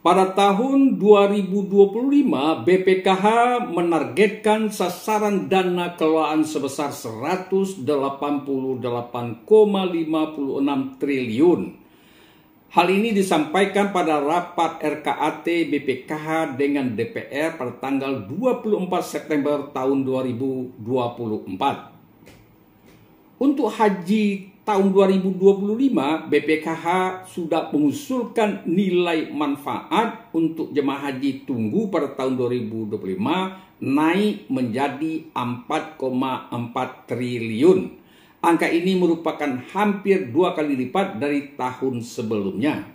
Pada tahun 2025, BPKH menargetkan sasaran dana kelolaan sebesar 188,56 triliun. Hal ini disampaikan pada rapat RKAT BPKH dengan DPR pada tanggal 24 September tahun 2024. Untuk haji tahun 2025, BPKH sudah mengusulkan nilai manfaat untuk jemaah haji tunggu pada tahun 2025 naik menjadi 4,4 triliun. Angka ini merupakan hampir 2 kali lipat dari tahun sebelumnya.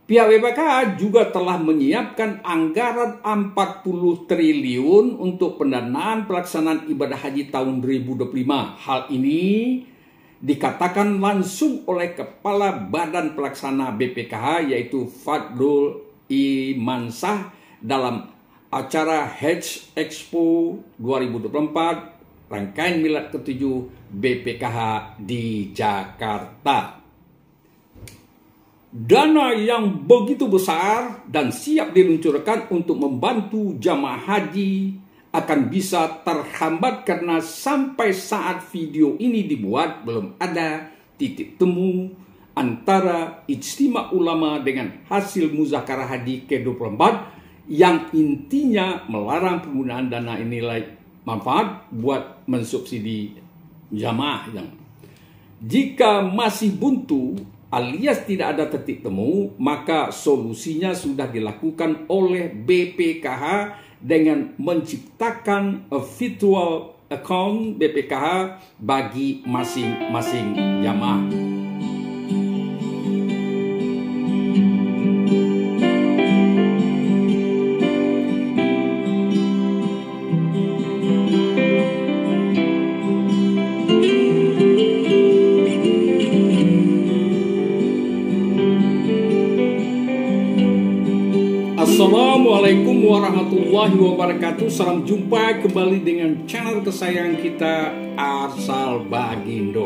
Pihak BPKH juga telah menyiapkan anggaran 40 triliun untuk pendanaan pelaksanaan ibadah haji tahun 2025. Hal ini dikatakan langsung oleh Kepala Badan Pelaksana BPKH yaitu Fadlul Imansah dalam acara Hajj Expo 2024 rangkaian milad ke-7 BPKH di Jakarta. Dana yang begitu besar dan siap diluncurkan untuk membantu jamaah haji akan bisa terhambat karena sampai saat video ini dibuat belum ada titik temu antara Ijtima Ulama dengan hasil muzakarah haji ke-24 yang intinya melarang penggunaan dana nilai manfaat buat mensubsidi jamaah. Jika masih buntu alias tidak ada titik temu, maka solusinya sudah dilakukan oleh BPKH dengan menciptakan virtual account BPKH bagi masing-masing jamaah. Assalamualaikum warahmatullahi wabarakatuh. Salam jumpa kembali dengan channel kesayangan kita Arsal Bagindo.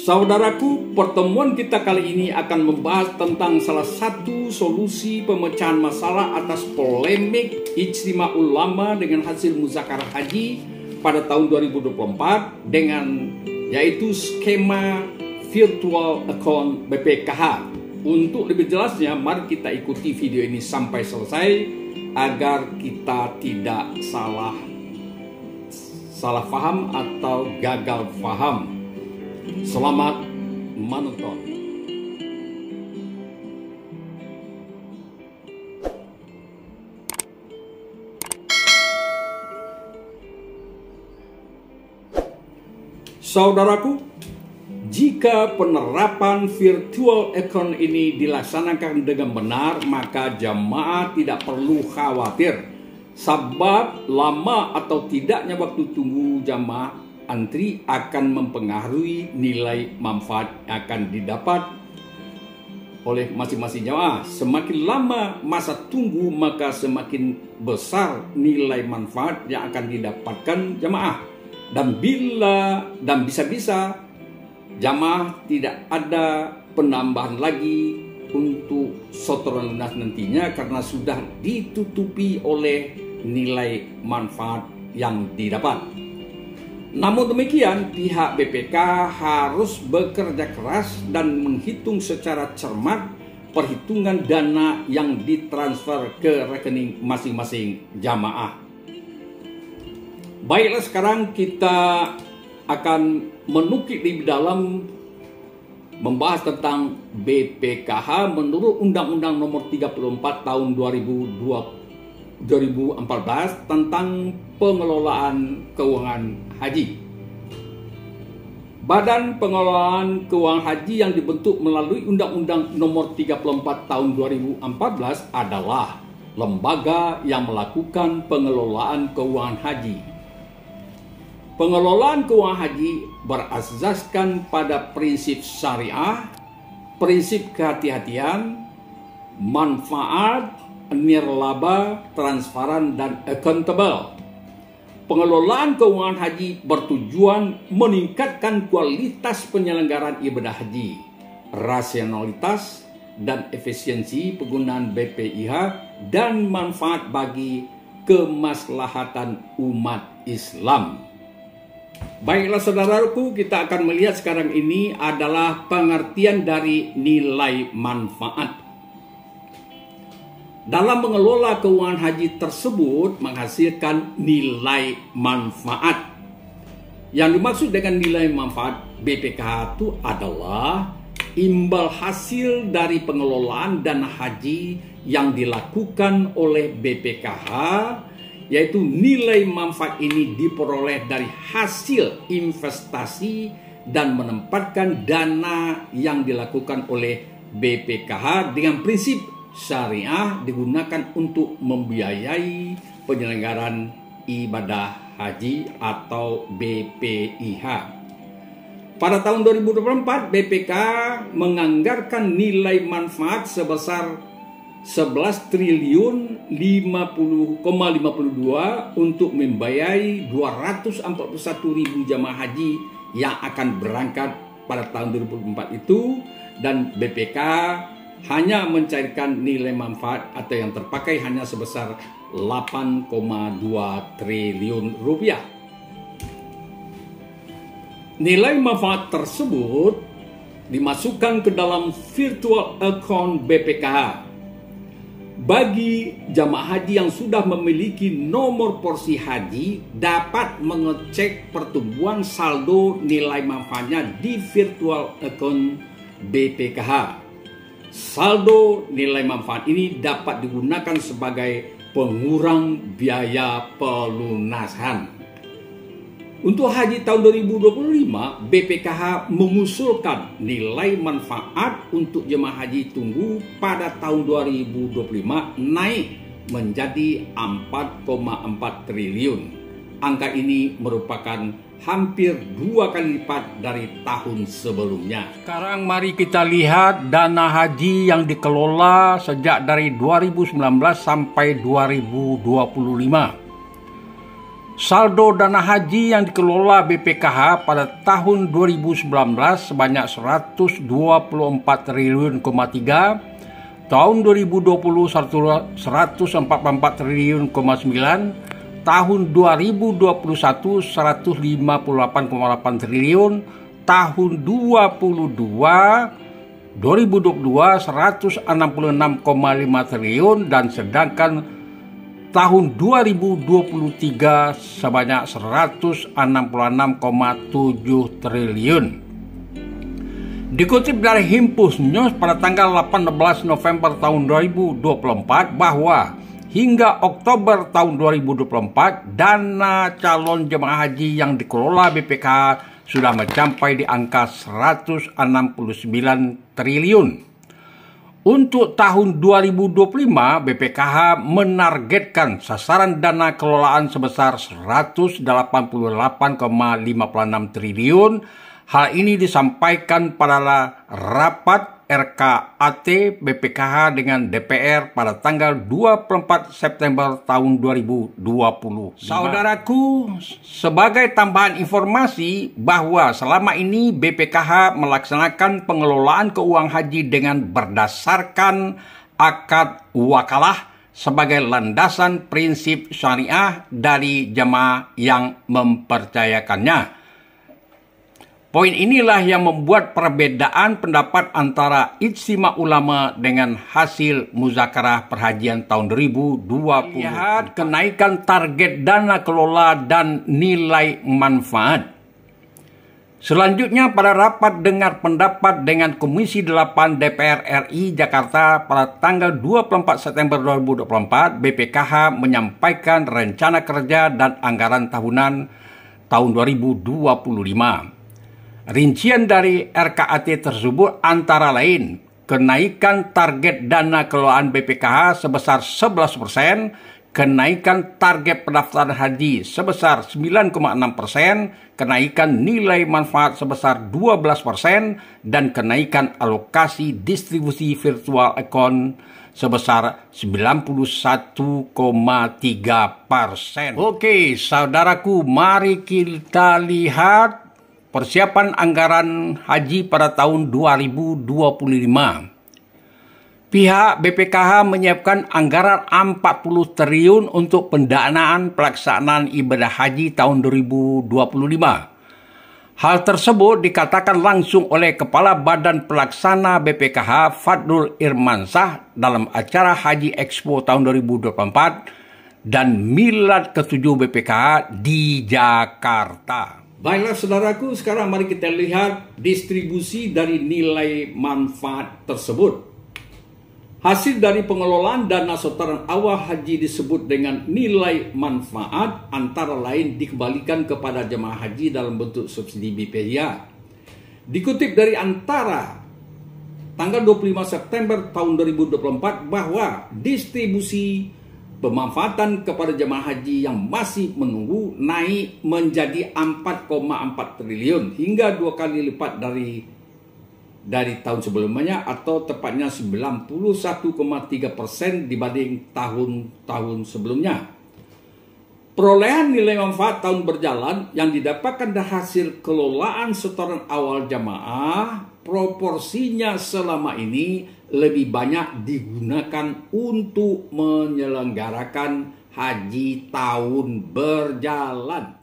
Saudaraku, pertemuan kita kali ini akan membahas tentang salah satu solusi pemecahan masalah atas polemik Ijtima Ulama dengan hasil muzakarah haji pada tahun 2024 dengan yaitu skema virtual account BPKH. Untuk lebih jelasnya, mari kita ikuti video ini sampai selesai agar kita tidak salah paham atau gagal paham. Selamat menonton. Saudaraku, jika penerapan virtual account ini dilaksanakan dengan benar, maka jamaah tidak perlu khawatir. Sebab lama atau tidaknya waktu tunggu jamaah antri akan mempengaruhi nilai manfaat yang akan didapat oleh masing-masing jamaah. Semakin lama masa tunggu, maka semakin besar nilai manfaat yang akan didapatkan jamaah. Dan bisa-bisa jamaah tidak ada penambahan lagi untuk setoran lunas nantinya karena sudah ditutupi oleh nilai manfaat yang didapat. Namun demikian, pihak BPK harus bekerja keras dan menghitung secara cermat perhitungan dana yang ditransfer ke rekening masing-masing jamaah. Baiklah, sekarang kita akan menukik di dalam membahas tentang BPKH menurut Undang-Undang Nomor 34 Tahun 2014 tentang pengelolaan keuangan haji. Badan Pengelolaan Keuangan Haji yang dibentuk melalui Undang-Undang Nomor 34 Tahun 2014 adalah lembaga yang melakukan pengelolaan keuangan haji. Pengelolaan keuangan haji berasaskan pada prinsip syariah, prinsip kehati-hatian, manfaat, nirlaba, transparan, dan accountable. Pengelolaan keuangan haji bertujuan meningkatkan kualitas penyelenggaraan ibadah haji, rasionalitas, dan efisiensi penggunaan BPIH dan manfaat bagi kemaslahatan umat Islam. Baiklah saudaraku, kita akan melihat sekarang ini adalah pengertian dari nilai manfaat. Dalam mengelola keuangan haji tersebut menghasilkan nilai manfaat. Yang dimaksud dengan nilai manfaat BPKH itu adalah imbal hasil dari pengelolaan dana haji yang dilakukan oleh BPKH, yaitu nilai manfaat ini diperoleh dari hasil investasi dan menempatkan dana yang dilakukan oleh BPKH dengan prinsip syariah digunakan untuk membiayai penyelenggaraan ibadah haji atau BPIH. Pada tahun 2024, BPK menganggarkan nilai manfaat sebesar 11 triliun 50,52 untuk membiayai 241.000 jamaah haji yang akan berangkat pada tahun 2024 itu, dan BPK hanya mencairkan nilai manfaat atau yang terpakai hanya sebesar 8,2 triliun rupiah. Nilai manfaat tersebut dimasukkan ke dalam virtual account BPKH. Bagi jamaah haji yang sudah memiliki nomor porsi haji dapat mengecek pertumbuhan saldo nilai manfaatnya di virtual account BPKH. Saldo nilai manfaat ini dapat digunakan sebagai pengurang biaya pelunasan. Untuk haji tahun 2025, BPKH mengusulkan nilai manfaat untuk jemaah haji tunggu pada tahun 2025 naik menjadi 4,4 triliun. Angka ini merupakan hampir 2 kali lipat dari tahun sebelumnya. Sekarang mari kita lihat dana haji yang dikelola sejak dari 2019 sampai 2025. Saldo dana haji yang dikelola BPKH pada tahun 2019 sebanyak 124 triliun, tahun 2020 144 triliun, tahun 2021 158,8 triliun, tahun 2022 166,5 triliun, dan sedangkan tahun 2023 sebanyak 166,7 triliun. Dikutip dari Himpus News pada tanggal 18 November tahun 2024 bahwa hingga Oktober tahun 2024 dana calon jemaah haji yang dikelola BPK sudah mencapai di angka 169 triliun. Untuk tahun 2025, BPKH menargetkan sasaran dana kelolaan sebesar 188,56 triliun. Hal ini disampaikan pada rapat RKAT BPKH dengan DPR pada tanggal 24 September tahun 2020. Saudaraku, sebagai tambahan informasi bahwa selama ini BPKH melaksanakan pengelolaan keuangan haji dengan berdasarkan akad wakalah sebagai landasan prinsip syariah dari jemaah yang mempercayakannya. Poin inilah yang membuat perbedaan pendapat antara ijtima ulama dengan hasil muzakarah perhajian tahun 2020. Lihat kenaikan target dana kelola dan nilai manfaat. Selanjutnya pada rapat dengar pendapat dengan Komisi 8 DPR RI Jakarta pada tanggal 24 September 2024, BPKH menyampaikan rencana kerja dan anggaran tahunan tahun 2025. Rincian dari RKAT tersebut antara lain kenaikan target dana kelolaan BPKH sebesar 11%, kenaikan target pendaftaran haji sebesar 9,6%, kenaikan nilai manfaat sebesar 12%, dan kenaikan alokasi distribusi virtual account sebesar 91,3%. Oke, saudaraku, mari kita lihat persiapan anggaran haji pada tahun 2025. Pihak BPKH menyiapkan anggaran 40 triliun untuk pendanaan pelaksanaan ibadah haji tahun 2025. Hal tersebut dikatakan langsung oleh Kepala Badan Pelaksana BPKH Fadlul Irmansyah dalam acara Haji Expo tahun 2024 dan Milad ke-7 BPKH di Jakarta. Baiklah saudaraku, sekarang mari kita lihat distribusi dari nilai manfaat tersebut. Hasil dari pengelolaan dana setoran awal haji disebut dengan nilai manfaat, antara lain dikembalikan kepada jemaah haji dalam bentuk subsidi BPIA. Dikutip dari Antara tanggal 25 September tahun 2024 bahwa distribusi pemanfaatan kepada jemaah haji yang masih menunggu naik menjadi 4,4 triliun hingga 2 kali lipat dari tahun sebelumnya, atau tepatnya 91,3% dibanding tahun-tahun sebelumnya. Perolehan nilai manfaat tahun berjalan yang didapatkan dari hasil kelolaan setoran awal jamaah proporsinya selama ini lebih banyak digunakan untuk menyelenggarakan haji tahun berjalan.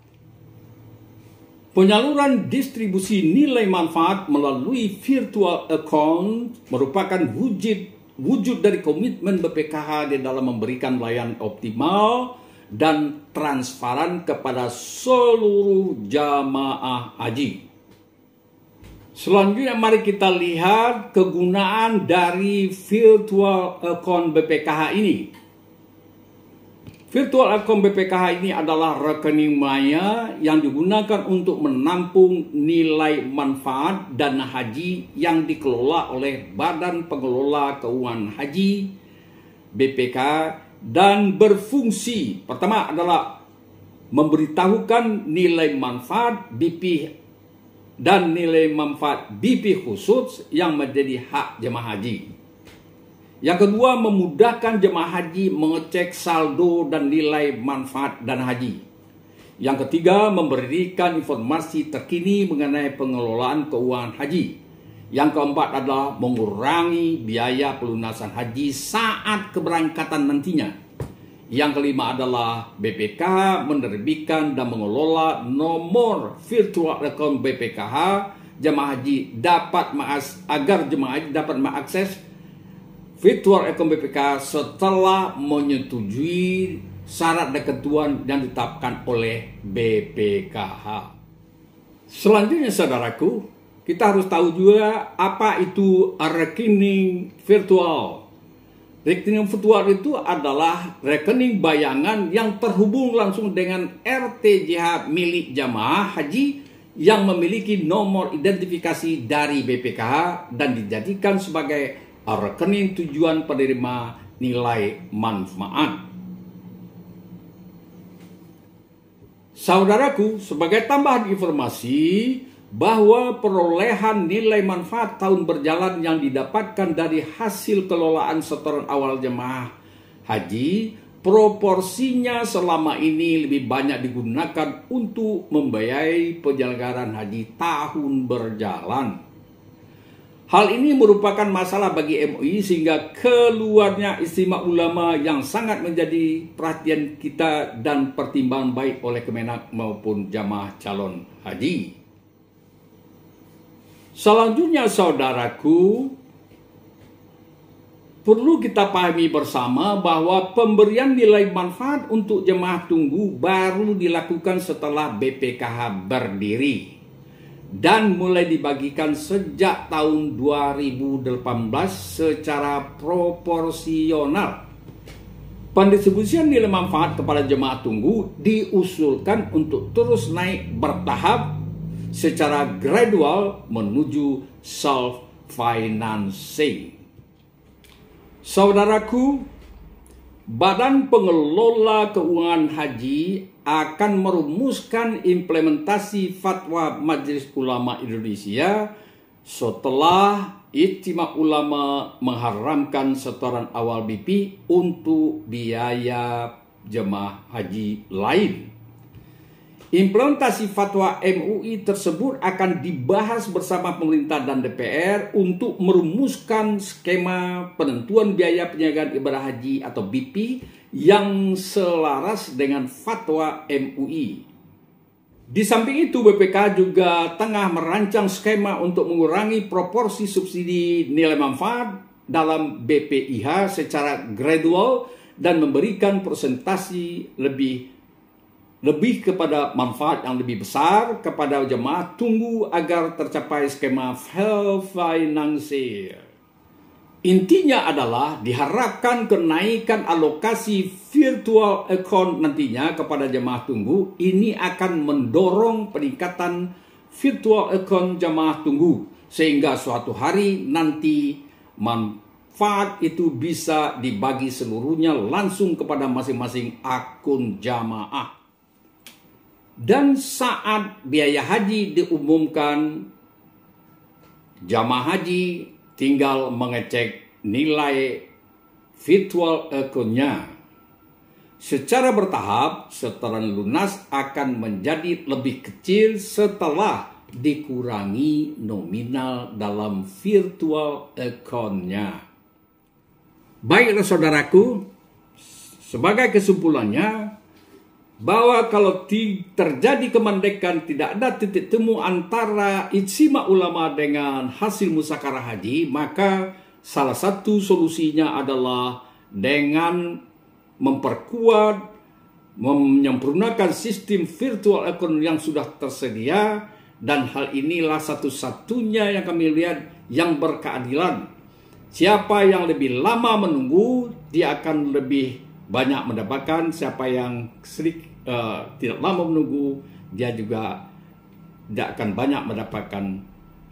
Penyaluran distribusi nilai manfaat melalui virtual account merupakan wujud dari komitmen BPKH di dalam memberikan layanan optimal dan transparan kepada seluruh jamaah haji. Selanjutnya mari kita lihat kegunaan dari virtual account BPKH ini. Virtual account BPKH ini adalah rekening maya yang digunakan untuk menampung nilai manfaat dana haji yang dikelola oleh Badan Pengelola Keuangan Haji BPK dan berfungsi pertama adalah memberitahukan nilai manfaat BP dan nilai manfaat BP khusus yang menjadi hak jemaah haji. Yang kedua, memudahkan jemaah haji mengecek saldo dan nilai manfaat dana haji. Yang ketiga, memberikan informasi terkini mengenai pengelolaan keuangan haji. Yang keempat adalah mengurangi biaya pelunasan haji saat keberangkatan nantinya. Yang kelima adalah BPK menerbitkan dan mengelola nomor virtual account BPKH jemaah haji agar jemaah haji dapat mengakses virtual account BPK setelah menyetujui syarat dan ketentuan yang ditetapkan oleh BPKH. Selanjutnya saudaraku, kita harus tahu juga apa itu rekening virtual. Rekening virtual itu adalah rekening bayangan yang terhubung langsung dengan RTJH milik jamaah haji yang memiliki nomor identifikasi dari BPKH dan dijadikan sebagai rekening tujuan penerima nilai manfaat. Saudaraku, sebagai tambahan informasi bahwa perolehan nilai manfaat tahun berjalan yang didapatkan dari hasil kelolaan setoran awal jemaah haji proporsinya selama ini lebih banyak digunakan untuk membiayai penyelenggaraan haji tahun berjalan. Hal ini merupakan masalah bagi MUI sehingga keluarnya istimewa ulama yang sangat menjadi perhatian kita dan pertimbangan baik oleh Kemenak maupun jamaah calon haji. Selanjutnya saudaraku, perlu kita pahami bersama bahwa pemberian nilai manfaat untuk jemaah tunggu baru dilakukan setelah BPKH berdiri dan mulai dibagikan sejak tahun 2018 secara proporsional. Pendistribusian nilai manfaat kepada jemaah tunggu diusulkan untuk terus naik bertahap secara gradual menuju self-financing. Saudaraku, Badan Pengelola Keuangan Haji akan merumuskan implementasi fatwa Majelis Ulama Indonesia setelah Ijtima Ulama mengharamkan setoran awal BP untuk biaya jemaah haji lain. Implementasi fatwa MUI tersebut akan dibahas bersama pemerintah dan DPR untuk merumuskan skema penentuan biaya penyelenggaraan ibadah haji atau BP yang selaras dengan fatwa MUI. Di samping itu, BPK juga tengah merancang skema untuk mengurangi proporsi subsidi nilai manfaat dalam BPIH secara gradual dan memberikan presentasi lebih kepada manfaat yang lebih besar kepada jemaah tunggu agar tercapai skema financier. Intinya adalah diharapkan kenaikan alokasi virtual account nantinya kepada jemaah tunggu ini akan mendorong peningkatan virtual account jemaah tunggu sehingga suatu hari nanti manfaat itu bisa dibagi seluruhnya langsung kepada masing-masing akun jamaah. Dan saat biaya haji diumumkan, jamaah haji tinggal mengecek nilai virtual account-nya. Secara bertahap, setoran lunas akan menjadi lebih kecil setelah dikurangi nominal dalam virtual account-nya. Baiklah saudaraku, sebagai kesimpulannya, bahwa kalau terjadi kemandekan tidak ada titik temu antara ijtima ulama dengan hasil musakarah haji, maka salah satu solusinya adalah dengan memperkuat, menyempurnakan sistem virtual account yang sudah tersedia, dan hal inilah satu-satunya yang kami lihat yang berkeadilan. Siapa yang lebih lama menunggu, dia akan lebih banyak mendapatkan. Siapa yang tidak lama menunggu, dia juga tidak akan banyak mendapatkan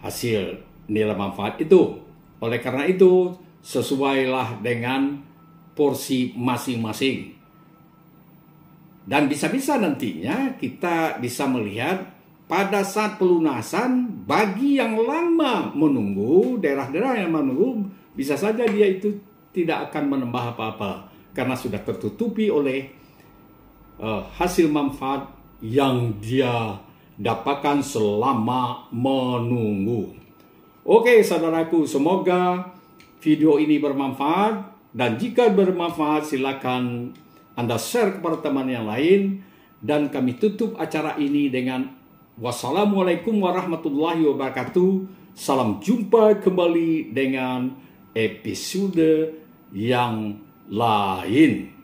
hasil nilai manfaat itu. Oleh karena itu, sesuailah dengan porsi masing-masing. Dan bisa-bisa nantinya kita bisa melihat pada saat pelunasan, bagi yang lama menunggu, daerah-daerah yang menunggu, bisa saja dia itu tidak akan menambah apa-apa karena sudah tertutupi oleh hasil manfaat yang dia dapatkan selama menunggu. Oke saudaraku, semoga video ini bermanfaat, dan jika bermanfaat silakan Anda share kepada teman yang lain, dan kami tutup acara ini dengan wassalamualaikum warahmatullahi wabarakatuh. Salam jumpa kembali dengan episode yang lain.